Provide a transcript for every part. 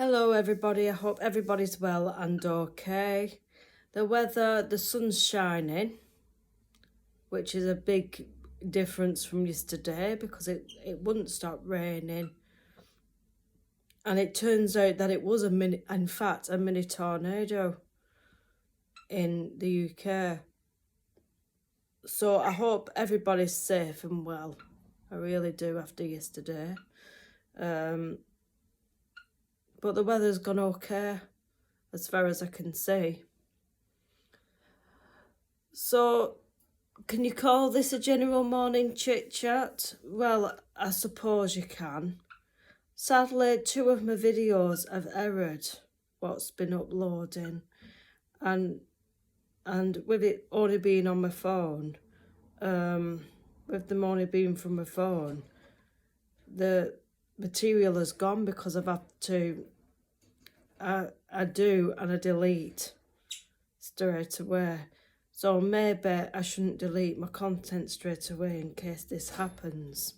Hello everybody, I hope everybody's well and okay. The weather, the sun's shining, which is a big difference from yesterday because it wouldn't stop raining. And it turns out that it was a mini tornado in the UK. So I hope everybody's safe and well. I really do after yesterday. But the weather's gone okay as far as I can see. So, can you call this a general morning chit chat? Well, I suppose you can. Sadly, 2 of my videos have errored what's been uploading, and with it only being on my phone, with them only being from my phone, the material has gone because I've had to. I do and I delete straight away. So maybe I shouldn't delete my content straight away in case this happens.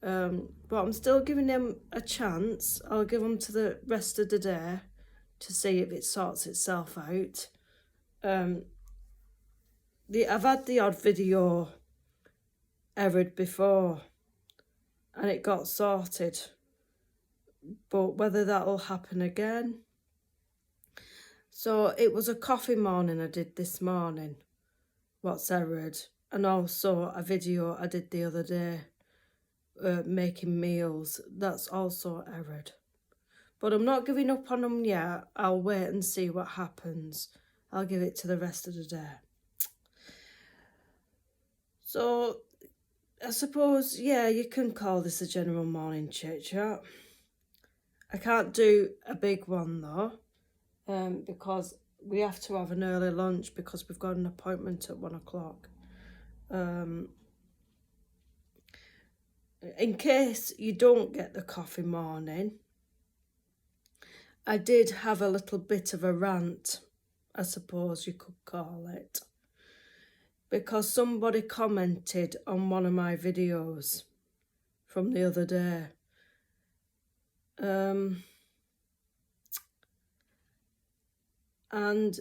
But I'm still giving them a chance. I'll give them to the rest of the day to see if it sorts itself out. I've had the odd video errored before and it got sorted. But whether that'll happen again. So it was a coffee morning I did this morning, what's errored, and also a video I did the other day, making meals, that's also errored. But I'm not giving up on them yet. I'll wait and see what happens. I'll give it to the rest of the day. So I suppose, yeah, you can call this a general morning chit chat. I can't do a big one though, because we have to have an early lunch because we've got an appointment at 1 o'clock. In case you don't get the coffee morning, I did have a little bit of a rant, I suppose you could call it, because somebody commented on one of my videos from the other day. And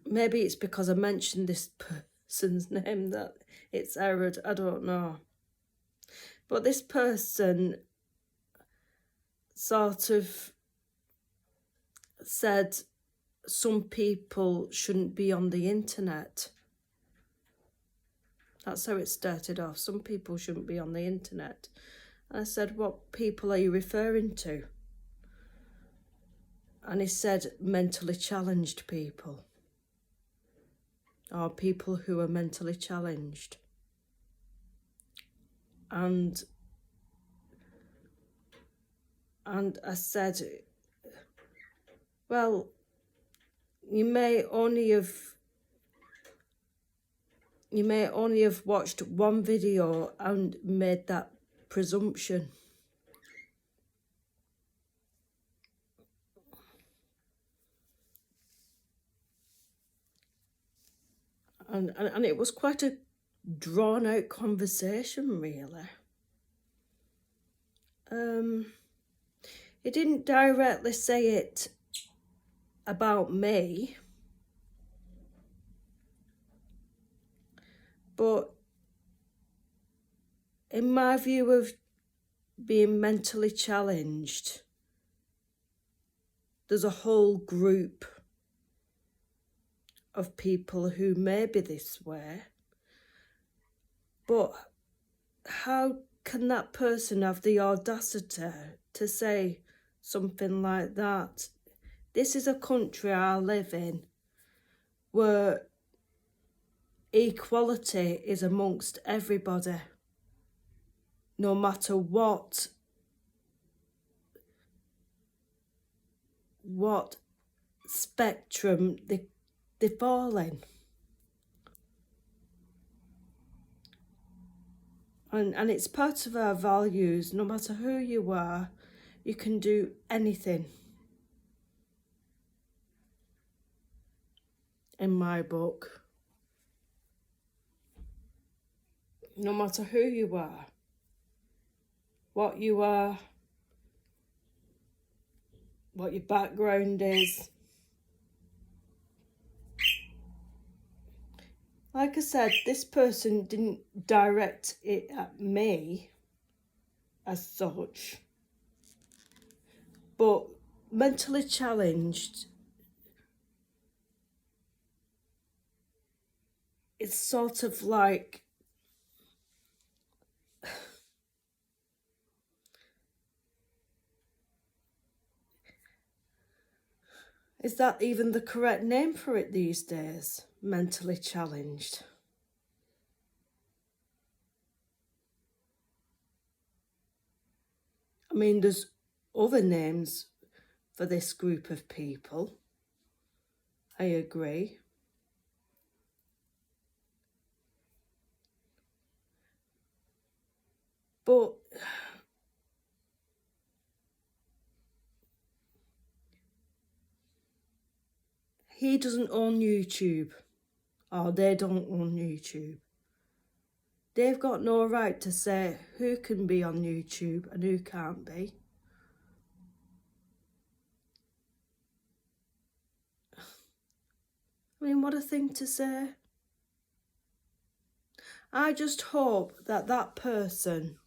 maybe it's because I mentioned this person's name that it's errored, I don't know. But this person sort of said some people shouldn't be on the internet. That's how it started off. Some people shouldn't be on the internet. And I said, what people are you referring to? And he said mentally challenged people. Or people who are mentally challenged. And I said, well, you may only have watched one video and made that presumption. And it was quite a drawn out conversation, really. He didn't directly say it about me, but in my view of being mentally challenged, there's a whole group of people who may be this way, but how can that person have the audacity to say something like that? This is a country I live in where equality is amongst everybody, no matter what spectrum they fall in. And it's part of our values. No matter who you are, you can do anything. In my book. No matter who you are. what you are, what your background is. Like I said, this person didn't direct it at me as such, but mentally challenged, it's sort of like, is that even the correct name for it these days? Mentally challenged. I mean, there's other names for this group of people. I agree. But he doesn't own YouTube, or they don't own YouTube. They've got no right to say who can be on YouTube and who can't be. I mean, what a thing to say. I just hope that that person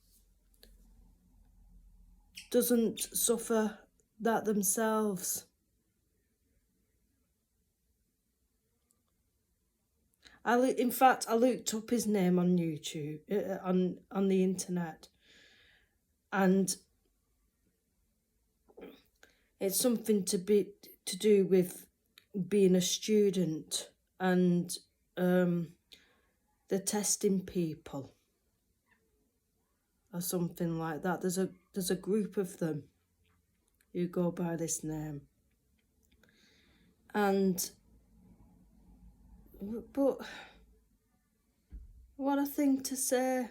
doesn't suffer that themselves. In fact, I looked up his name on YouTube, on the internet, and it's something to do with being a student and the testing people or something like that. There's a group of them who go by this name, but what a thing to say.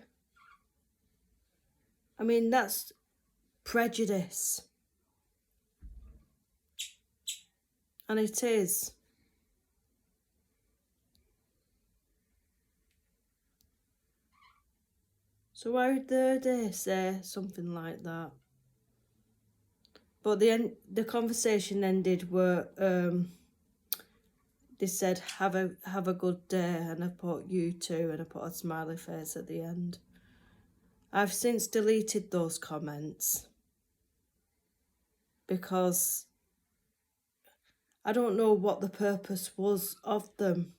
I mean, that's prejudice. And it is. So how dare they say something like that? But the conversation ended where they said, have a good day, and I put you too, and I put a smiley face at the end. I've since deleted those comments because I don't know what the purpose was of them,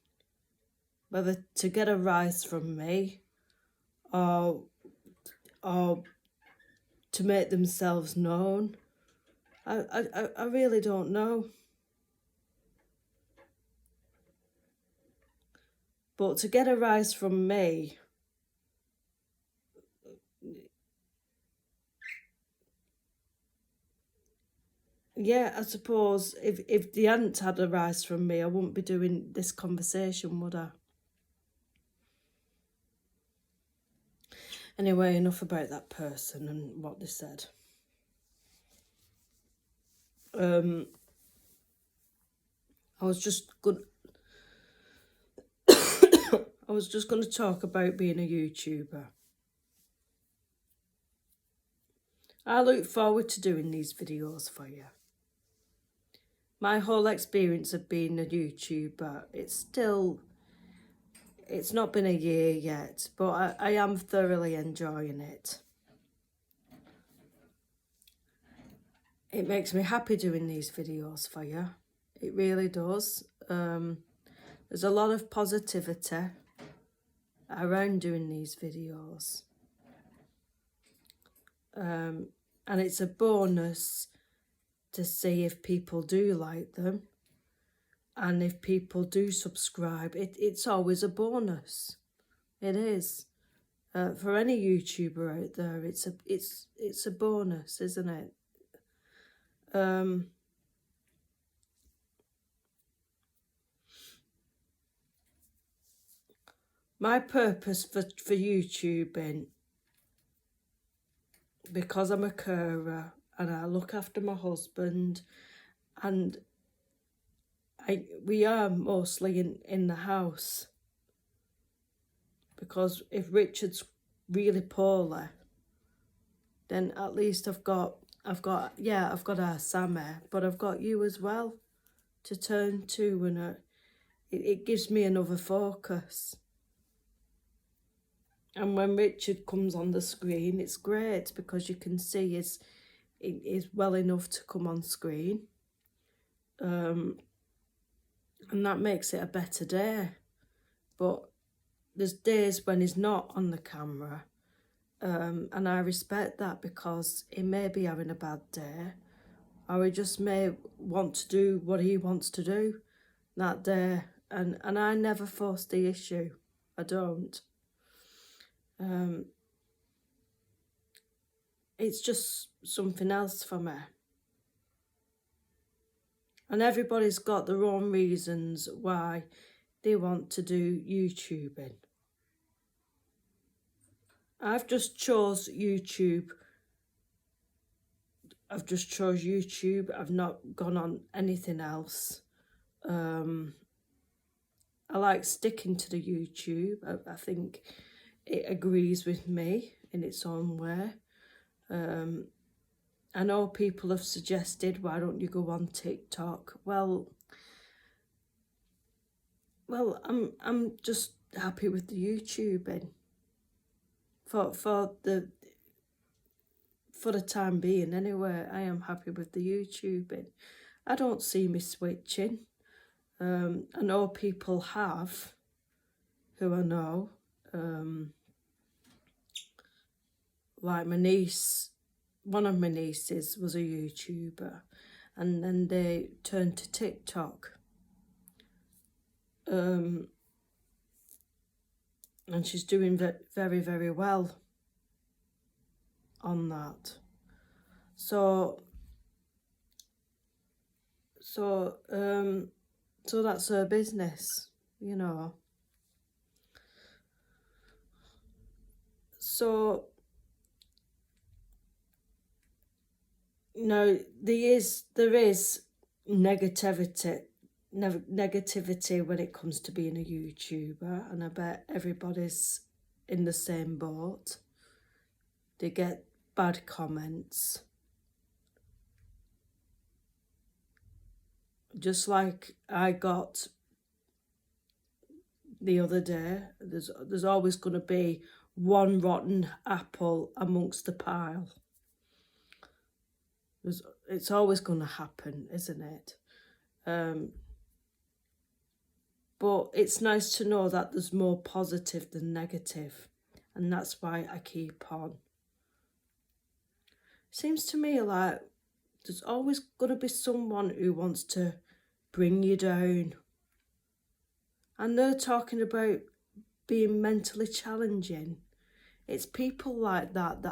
whether to get a rise from me or to make themselves known. I really don't know. But to get a rise from me, yeah, I suppose if they hadn't had a rise from me, I wouldn't be doing this conversation, would I? Anyway, enough about that person and what they said. I was just going to talk about being a YouTuber. I look forward to doing these videos for you. My whole experience of being a YouTuber, it's not been a year yet, but I am thoroughly enjoying it. It makes me happy doing these videos for you. It really does. There's a lot of positivity around doing these videos. And it's a bonus to see if people do like them. And if people do subscribe, it's always a bonus. It is. For any YouTuber out there, it's a bonus, isn't it? My purpose for YouTubing, because I'm a carer and I look after my husband, and we are mostly in the house, because if Richard's really poorly, then at least I've got our Sammy, but I've got you as well to turn to, and it gives me another focus. And when Richard comes on the screen, it's great because you can see is well enough to come on screen. And that makes it a better day. But there's days when he's not on the camera. And I respect that because he may be having a bad day, or he just may want to do what he wants to do that day. And I never force the issue. I don't. It's just something else for me. And everybody's got their own reasons why they want to do YouTubing. I've just chose YouTube. I've not gone on anything else. I like sticking to the YouTube. I think it agrees with me in its own way. I know people have suggested, why don't you go on TikTok? Well, I'm just happy with the YouTubing for the time being. Anyway, I am happy with the YouTubing. I don't see me switching. I know people have, who I know, like my niece. One of my nieces was a YouTuber, and then they turned to TikTok. And she's doing very, very well on that. So that's her business, you know. So no, there is negativity when it comes to being a YouTuber, and I bet everybody's in the same boat. They get bad comments, just like I got the other day. There's always going to be one rotten apple amongst the pile. It's always going to happen, isn't it? But it's nice to know that there's more positive than negative, and that's why I keep on. Seems to me like there's always going to be someone who wants to bring you down. And they're talking about being mentally challenging. It's people like that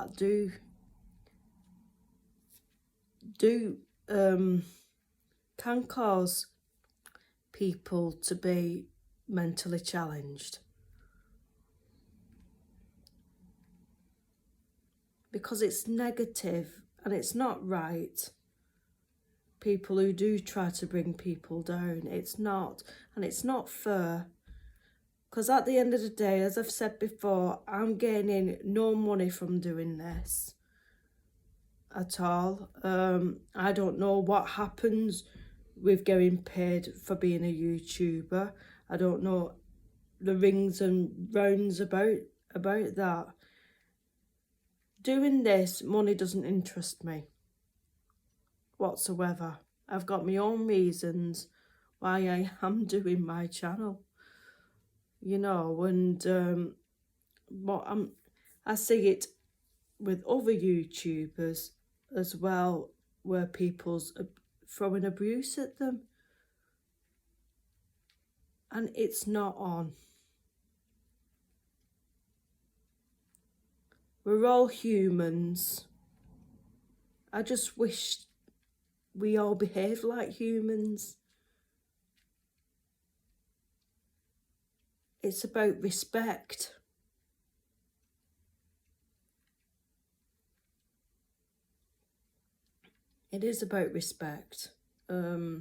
can cause people to be mentally challenged, because it's negative and it's not right. People who do try to bring people down, it's not, and it's not fair. Because at the end of the day, as I've said before, I'm gaining no money from doing this at all. I don't know what happens with getting paid for being a YouTuber. I don't know the rings and rounds about that. Doing this, money doesn't interest me whatsoever. I've got my own reasons why I am doing my channel, you know, and I see it with other YouTubers as well, where people's throwing abuse at them, and it's not on. We're all humans. I just wish we all behaved like humans. It's about respect. It is about respect. Now,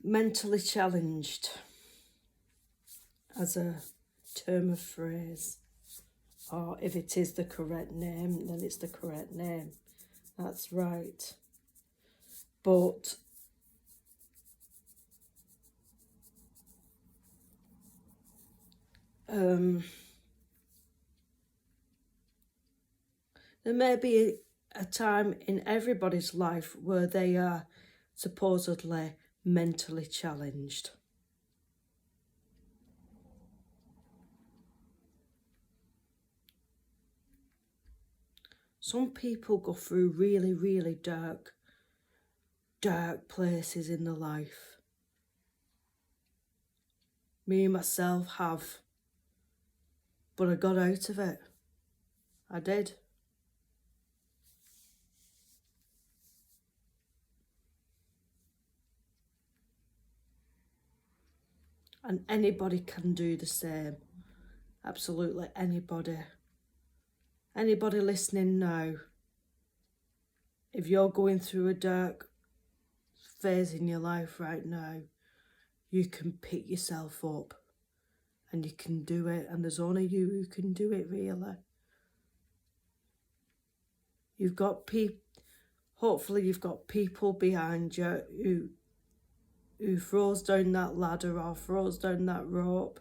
mentally challenged as a term of phrase, or if it is the correct name, then it's the correct name. That's right. But there may be a time in everybody's life where they are supposedly mentally challenged. Some people go through really, really dark places in their life. Me, myself, have. But I got out of it. I did. And anybody can do the same. Absolutely anybody. Anybody listening now, if you're going through a dark phase in your life right now, you can pick yourself up and you can do it, and there's only you who can do it, really. You've got hopefully you've got people behind you who throws down that ladder or throws down that rope,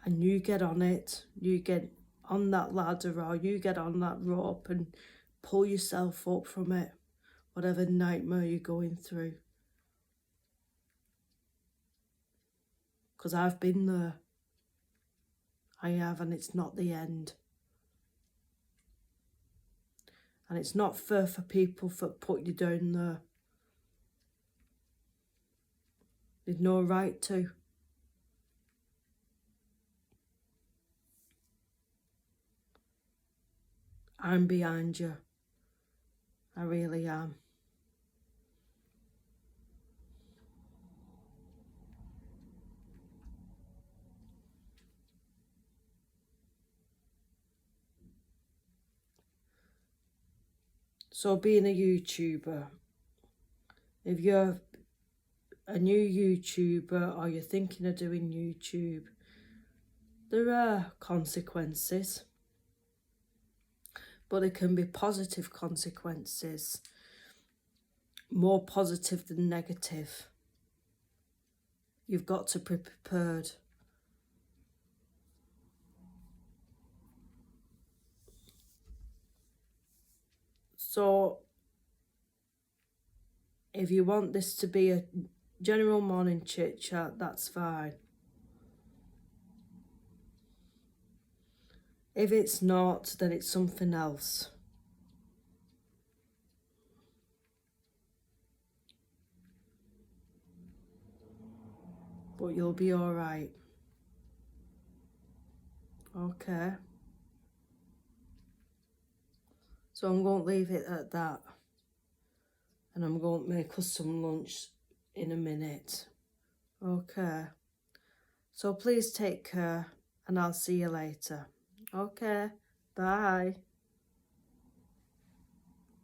and you get on it, you get on that ladder or you get on that rope and pull yourself up from it, whatever nightmare you're going through. Because I've been there. I have, and it's not the end. And it's not fair for people that put you down there. They've no right to. I'm behind you. I really am. So being a YouTuber, if you're a new YouTuber or you're thinking of doing YouTube, there are consequences. But it can be positive consequences, more positive than negative. You've got to be prepared. So, if you want this to be a general morning chit chat, that's fine. If it's not, then it's something else. But you'll be all right. Okay. So I'm going to leave it at that. And I'm going to make us some lunch in a minute. Okay. So please take care, and I'll see you later. Okay. Bye.